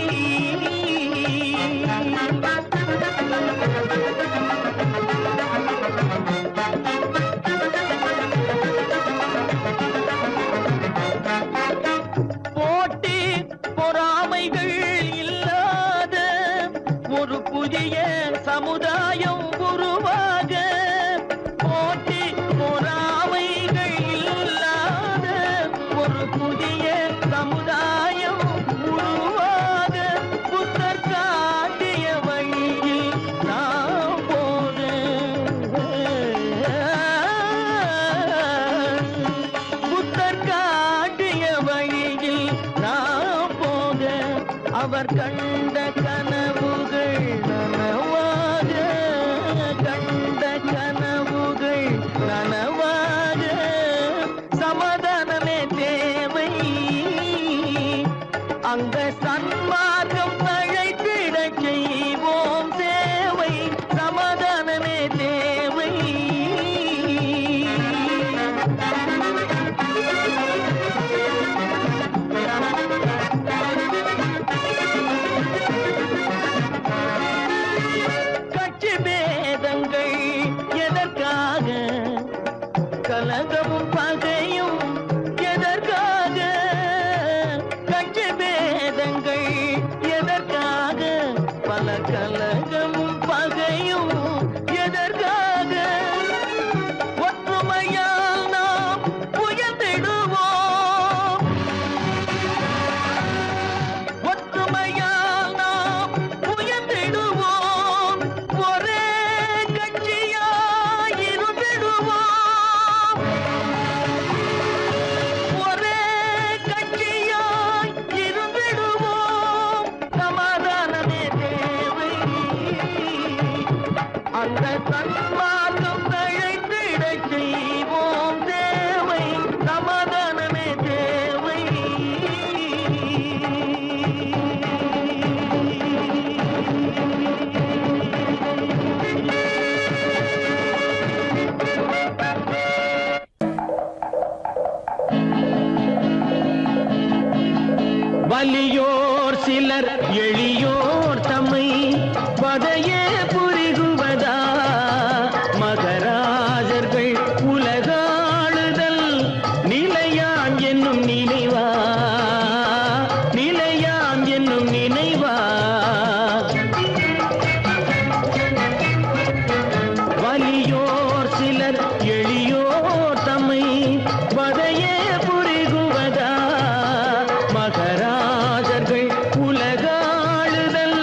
போட்டி பொறாமைகள் இல்லாத ஒரு புதிய சமுதாயம் உருவாக, போட்டி பொறாமைகள் இல்லாத ஒரு புதிய சமுதாயம் உருவாக. புத்தர் காட்டிய வழியில் நாம் போக, புத்தர் காட்டிய வழியில் நாம் போக. அவர் கண்ட கனவுகள் நனவாக, கண்ட கனவுகள் நனவாக. சமாதானமே தேவை, அங்க சன்மார்க்கம் தழைத்திடச் செய்வோம் சேவை, சமாதானமே தேவை. கட்சி பேதங்கள் எதற்காக, கலகமும் பகையும் எதற்காக. கட்சி பேதங்கள் எதற்காக, பல கலகமும் பகையும் எதற்காக. ஒற்றுமையால் நாம் உயர்ந்திடுவோம், ஒற்றுமையால் நாம் உயர்ந்திடுவோம். ஒரே கட்சியாய் இருந்திடுவோம், ஒரே கட்சியாய் இருந்திடுவோம். சமாதானமே தேவை, அந்த சன்மார்க்கம் தழைத்திடச் செய்வோம் தேவை, சமாதானமே தேவை. வலியோர் சிலர் எளியோர் தம்மை பதையே புரிகுவதா. மகராஜர்கள் உலகாளுதல் நிலையாம் என்னும் நினைவா, நிலையாம் என்னும் நினைவா. வலியோர் சிலர் எளியோர் தம்மை பதையே புரிகுவதா. மகராஜர்கள் உலகாளுதல்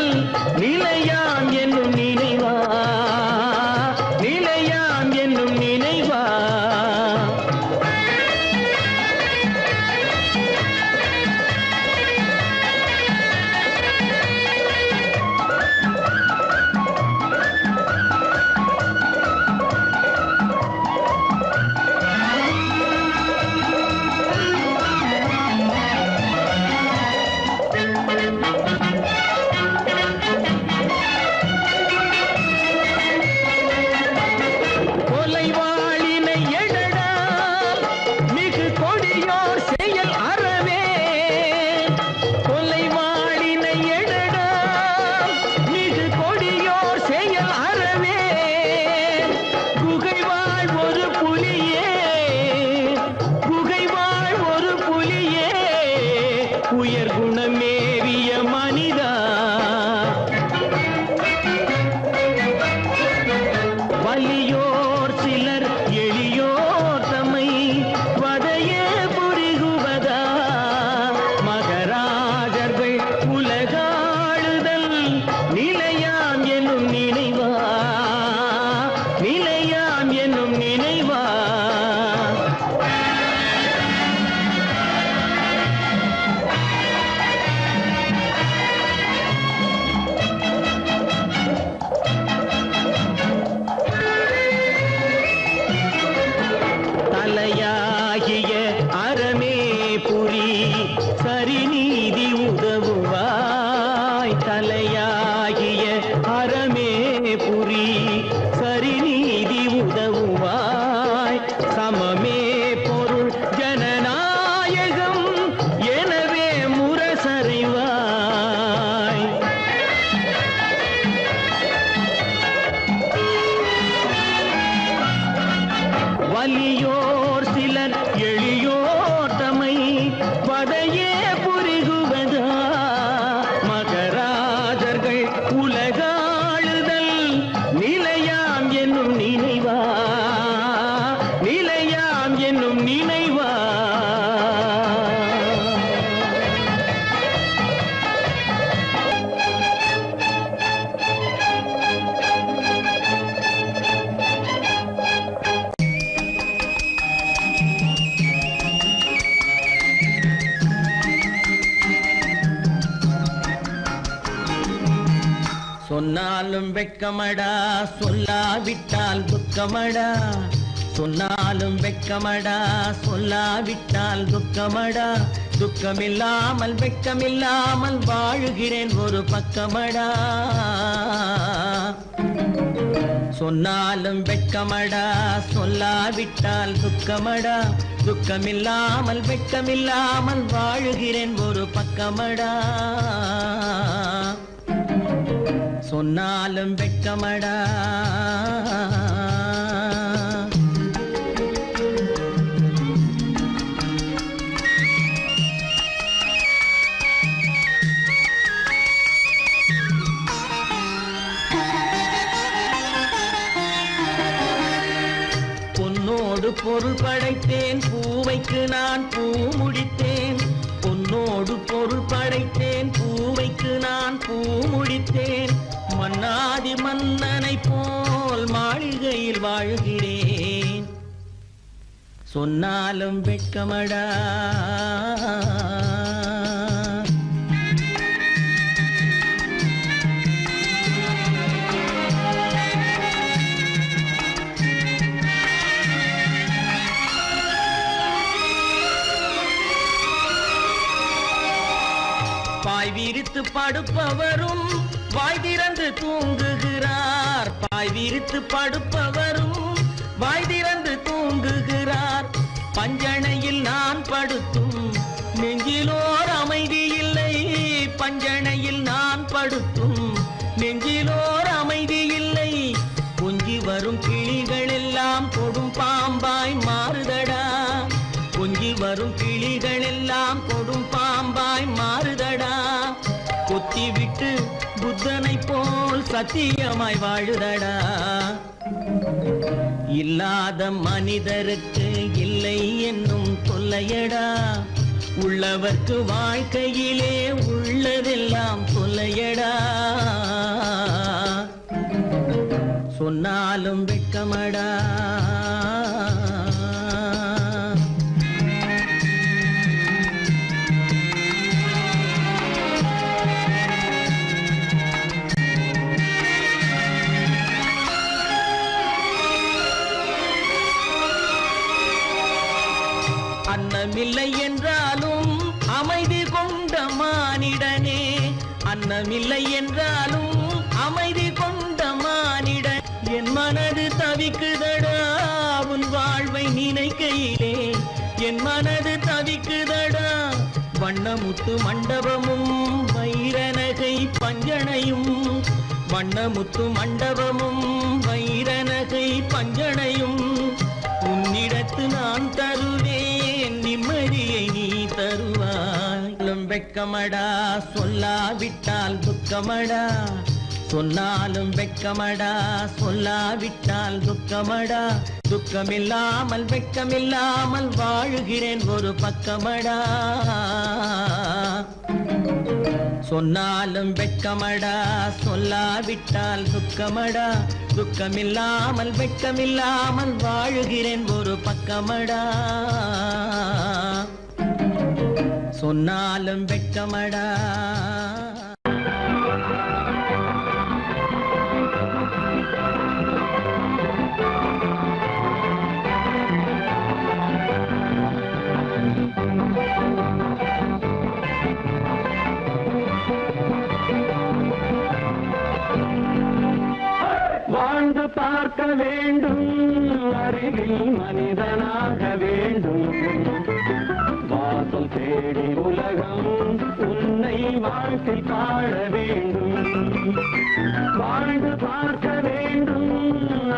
சொன்னாலும் வெட்கமடா சொல்லாவிட்டால் துக்கமடா சொன்னாலும் வெட்கமடா சொல்லாவிட்டால் துக்கமடா துக்கமில்லாமல் வெட்கமில்லாமல் வாழுகிறேன் ஒரு பக்கமடா சொன்னாலும் வெட்கமடா சொல்லாவிட்டால் துக்கமடா துக்கமில்லாமல் வெட்கமில்லாமல் வாழுகிறேன் ஒரு பக்கமடா சொன்னாலும் வெட்கமடா பொன்னோடு பொருள் படைத்தேன் பூவைக்கு நான் பூ முடித்தேன் பொன்னோடு பொருள் படைத்தேன் பூவைக்கு நான் பூ முடித்தேன் மன்னாதி மன்னனை போல் மாளிகையில் வாழ்கிறேன் சொன்னாலும் வெட்கமடா பாய் விரித்து படுப்பவரும் வாய் திறந்து தூங்குகிறார் பாய் விரித்து படுப்பவரும் வாய் திறந்து தூங்குகிறார் பஞ்சணையில் நான் படுத்தும் நெஞ்சிலோர் அமைதி இல்லை பஞ்சணையில் நான் படுத்தும் நெஞ்சிலோர் அமைதி இல்லை கொஞ்சி வரும் கிளிகள் எல்லாம் கொடும் பாம்பாய் மாறுதடா கொஞ்சி வரும் கிளிகள் எல்லாம் கொடும் பாம்பாய் மாறுதடா கொத்தி விட்டு புத்தனை போல் சத்தியமாய் வாழுதடா இல்லாத மனிதருக்கு இல்லை என்னும் தொல்லையடா உள்ளவர்க்கு வாழ்க்கையிலே உள்ளதெல்லாம் தொல்லையடா சொன்னாலும் வெட்கமடா அன்னமில்லை என்றாலும் அமைதி கொண்ட மானிடனே அன்னமில்லை என்றாலும் அமைதி கொண்ட மானிடன் என் மனது தவிக்குதடா உன் வாழ்வை நினைக்கையிலே என் மனது தவிக்குதடா வண்ணமுத்து மண்டபமும் வைரநகை பஞ்சனையும் வண்ணமுத்து மண்டபமும் வைரநகை பஞ்சனையும் உன்னிடத்து நான் தருவேன் நிம்மதியை நீ தருவாய் வெட்கமடா சொல்லாவிட்டால் துக்கமடா சொன்னாலும் வெட்கமடா சொல்லாவிட்டால் துக்கமடா துக்கமில்லாமல் வெட்கமில்லாமல் வாழுகிறேன் ஒரு பக்கமடா சொன்னாலும் வெட்கமடா சொல்லாவிட்டால் துக்கமடா துக்கமில்லாமல் வெட்கமில்லாமல் வாழுகிறேன் ஒரு பக்கமடா சொன்னாலும் வெட்கமடா
வாழ்ந்து பார்க்க வேண்டும் அறிவில் மனிதனாக வேண்டும் வாசல் தேடி உலகம் உன்னை வாழ்க்கை பாட வேண்டும் வாழ்ந்து பார்க்க வேண்டும்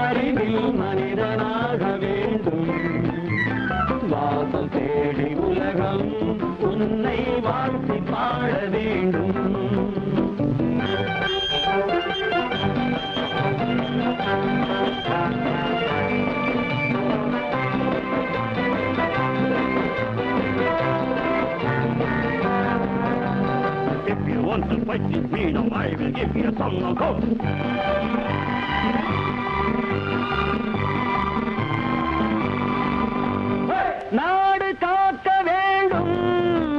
அறிவில் மனிதனாக வேண்டும் வாசல் தேடி உலகம் உன்னை வாழ்க்கை பாட வேண்டும் If you want to fight this freedom, I will give you a song of hope. நாடு காக்க வேண்டும்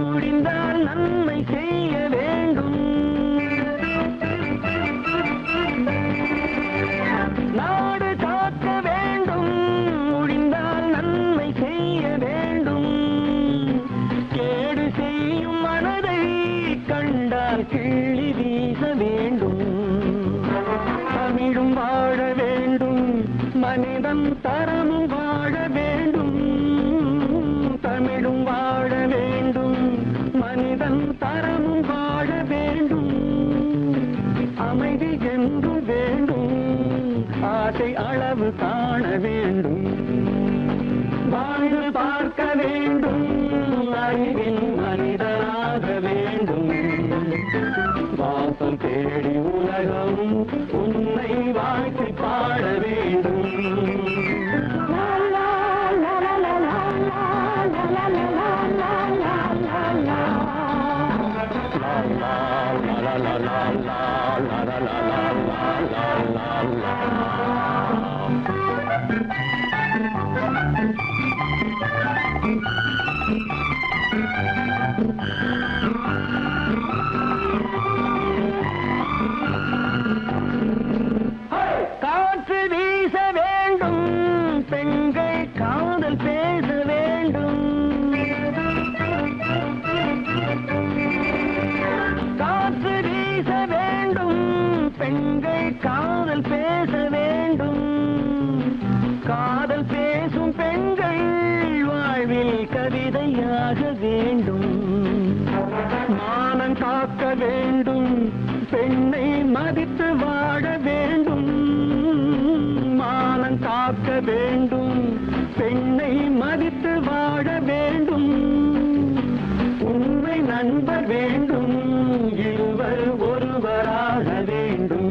முடிந்தால் நன்மை செய்ய வேண்டும்
கண்டால் கிள்ளி வீச வேண்டும். தமிழும் வாழ வேண்டும், மனிதன் தரமும் வாழ வேண்டும். தமிழும் வாழ வேண்டும், மனிதன் தரமும் வாழ வேண்டும். அமைதி என்று வேண்டும், ஆசை அளவு காண வேண்டும். வாழ்ந்து பார்க்க வேண்டும், அறிவின் மனிதனாக வேண்டும். வாசம் தேடி உலகம் உன்னை வாழ்த்தி பாட வேண்டும். காற்று வீச வேண்டும், பெண்கள் காதல் பேச வேண்டும். காற்று வீச வேண்டும், பெண்கள் காதல் பேச வேண்டும். காதல் பேசும் பெண்கள் வாழ்வில் கவிதையாக வேண்டும். மானம் காக்க வேண்டும், பெண்ணை மதித்து வாழ வேண்டும். மானம் காக்க வேண்டும், பெண்ணை மதித்து வாழ வேண்டும். உண்மை நண்பர் வேண்டும், இருவர் ஒருவராக வேண்டும்.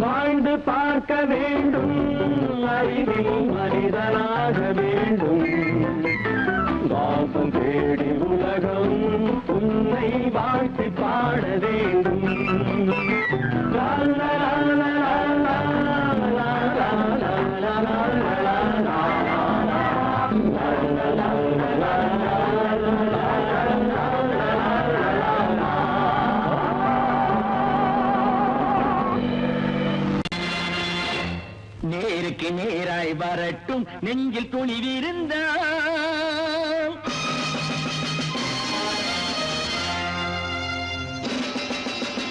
வாழ்ந்து பார்க்க வேண்டும், அறிவில் மனிதனாக வேண்டும். வாசம் தேடி உலகம் உன்னை வாழ்த்தி பாட வேண்டும். லா லா லா லா லா லா லா லா லா லா. நேருக்கு நேராய் வரட்டும், நெஞ்சில் துணிவிருந்தால்.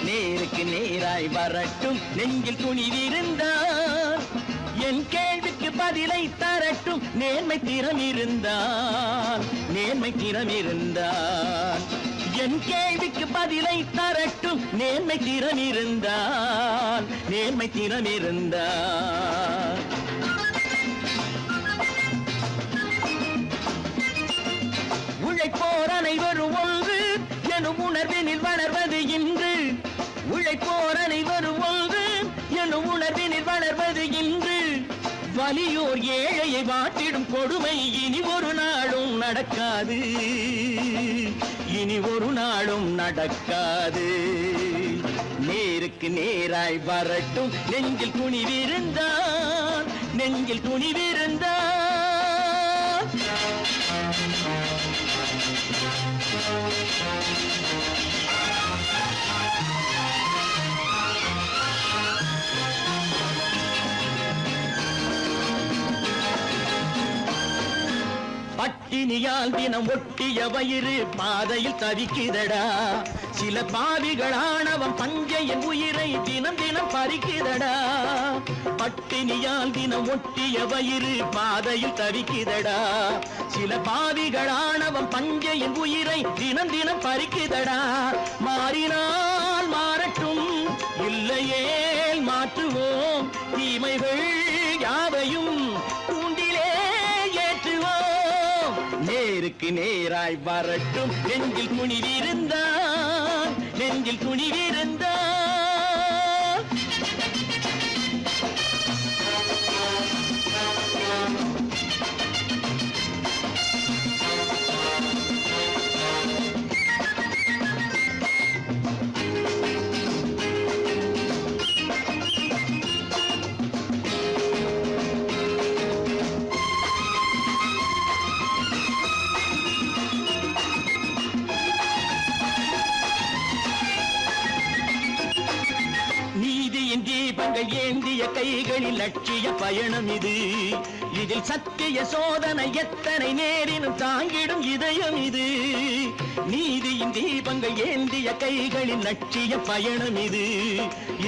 நேருக்கு நேராய் வரட்டும், நெஞ்சில் துணிவிருந்தால். என் கேள்விக்கு பதிலை தரட்டும், நேர்மை திறம் இருந்தால். நேர்மை திறம் இருந்தால் என் கேள்விக்கு பதிலை தரட்டும், நேர்மை திறம் இருந்தால். நேர்மை திறம் இருந்தால் உழைப்போர் அனைவரும் ஒன்று எனும் உணர்வினில் வளர்வது இன்று. உழைப்போர் அனைவரும் ஒன்று எனும் உணர்வினில் வளர்வது இன்று. வலியோர் ஏழையை வாட்டிடும் கொடுமை இனி ஒரு நாளும் நடக்காது. இனி ஒரு நாளும் நடக்காது. நேருக்கு நேராய் வரட்டும், நெஞ்சில் துணிவிருந்தால். நெஞ்சில் துணிவிருந்தால் பட்டினியால் தினம் ஒட்டிய வயிறு பாதையில் தவிக்குதடா. சில பாவிகளானவன் பஞ்சையின் உயிரை தினம் தினம் பறிக்குதடா. பட்டினியால் தினம் ஒட்டிய வயிறு பாதையில் தவிக்குதடா. சில பாவிகளானவன் பஞ்சையின் உயிரை தினம் தினம் பறிக்குதடா. மாறினால் மாறட்டும், இல்லையேல் மாற்றுவோம். தீமைகள் யாவையும் கூண்டிலே ஏற்றுவோம். நேருக்கு நேராய் வரட்டும், நெஞ்சில் துணிவிருந்தால். நெஞ்சில் துணிவிருந்தால் தீபங்கள் ஏந்திய கைகளில் லட்சிய பயணம் இது. இதில் சத்திய சோதனை எத்தனை நேரினும் தாங்கிடும் இதயம் இது. நீதியின் தீபங்கள் ஏந்திய கைகளின் லட்சிய பயணம் இது.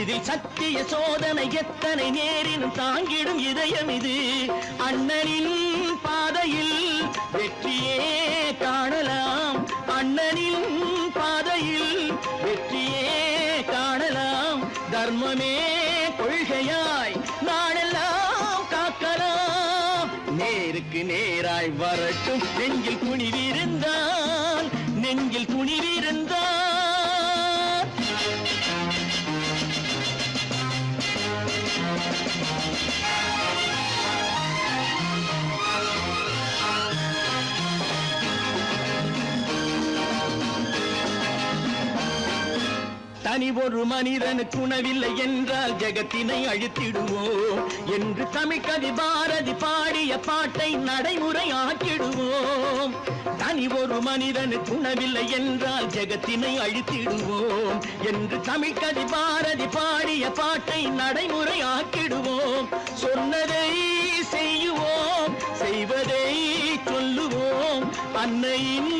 இதில் சத்திய சோதனை எத்தனை நேரினும் தாங்கிடும் இதயம் இது. அண்ணனின் பாதையில் வெற்றியே காணலாம், அண்ணனின் பாதையில் வெற்றியே காணலாம். தர்மமே கொள்கையாய் நாளெல்லாம் காக்கலாம். நேருக்கு நேராய் வரட்டும் நெஞ்சில் துணிவிருந்தான், நெஞ்சில் துணிவிருந்தான். தனி ஒரு மனிதனுக்கு உணவில்லை என்றால் ஜெகத்தினை அழித்திடுவோம் என்று தமிழ்கவி பாரதி பாடிய பாட்டை நடைமுறையாக்கிடுவோம். தனி ஒரு மனிதனுக்கு உணவில்லை என்றால் ஜெகத்தினை அழித்திடுவோம் என்று தமிழ்கவி பாரதி பாடிய பாட்டை நடைமுறையாக்கிடுவோம். சொன்னதை செய்யுவோம், செய்வதை சொல்லுவோம். அன்னையின்